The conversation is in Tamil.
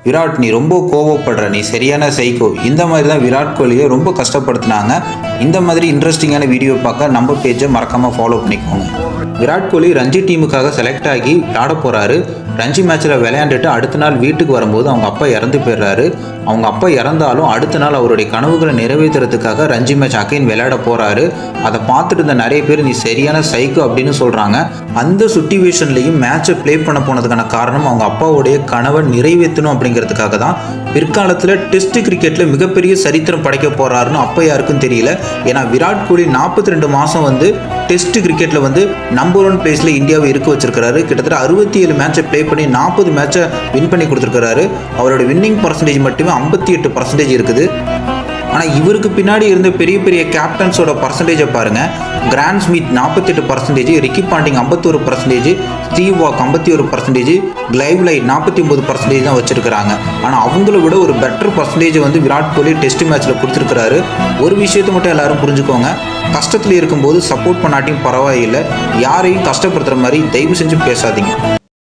விராட் நீ ரொம்ப கோவப்படுற, நீ சரியான சைக்கோ, இந்த மாதிரி தான் விராட் கோலியை ரொம்ப கஷ்டப்படுத்தினாங்க. இந்த மாதிரி இன்ட்ரெஸ்டிங்கான வீடியோ பார்க்க நம்ம பேஜை மறக்காமல் ஃபாலோ பண்ணிக்கோங்க. விராட் கோலி ரஞ்சி டீமுக்காக செலக்ட் ஆகி விளாட போகிறாரு. ரஞ்சி மேட்ச்சில் விளையாண்டுட்டு அடுத்த நாள் வீட்டுக்கு வரும்போது அவங்க அப்பா இறந்து போயிடுறாரு. அவங்க அப்பா இறந்தாலும் அடுத்த நாள் அவருடைய கனவுகளை நிறைவேற்றுறதுக்காக ரஞ்சி மேட்ச் அகைன் விளையாட போகிறாரு. அதை பார்த்துட்டு இருந்த நிறைய பேர் நீ சரியான சைக்கோ அப்படின்னு சொல்கிறாங்க. அந்த சுச்சுவேஷன்லையும் மேட்சை ப்ளே பண்ண போனதுக்கான காரணம் அவங்க அப்பாவுடைய கனவை நிறைவேற்றணும் அப்படிங்கிறதுக்காக தான். பிற்காலத்தில் டெஸ்ட் கிரிக்கெட்டில் மிகப்பெரிய சரித்திரம் படைக்க போகிறாருன்னு அப்போ யாருக்கும் தெரியல. ஏன்னா விராட் கோலி 42 மாதம் டெஸ்ட் கிரிக்கெட்டில் நம்பர் 1 பிளேஸில் இந்தியாவை இருக்க வச்சிருக்கிறாரு. கிட்டத்தட்ட 67 மேட்சை ப்ளே பண்ணி 40 மேட்சை வின் பண்ணி கொடுத்துருக்கிறாரு. அவரோட வின்னிங் பர்சன்டேஜ் மட்டுமே 58% இருக்குது. ஆனால் இவருக்கு பின்னாடி இருந்த பெரிய பெரிய கேப்டன்ஸோட பர்சன்டேஜை பாருங்கள். Grant Smith 48%, Ricky Ponting 51%, Steve Waugh 51%, Clive Lloyd 49% தான் வச்சிருக்கிறாங்க. ஆனால் அவங்கள விட ஒரு better percentage Virat Kohli test மேட்ச்சில் கொடுத்துருக்கிறாரு. ஒரு விஷயத்தை மட்டும் எல்லாரும் புரிஞ்சுக்கோங்க, கஷ்டத்தில் இருக்கும்போது சப்போர்ட் பண்ணாட்டியும் பரவாயில்லை, யாரையும் கஷ்டப்படுத்துகிற மாதிரி தயவு செஞ்சு பேசாதீங்க.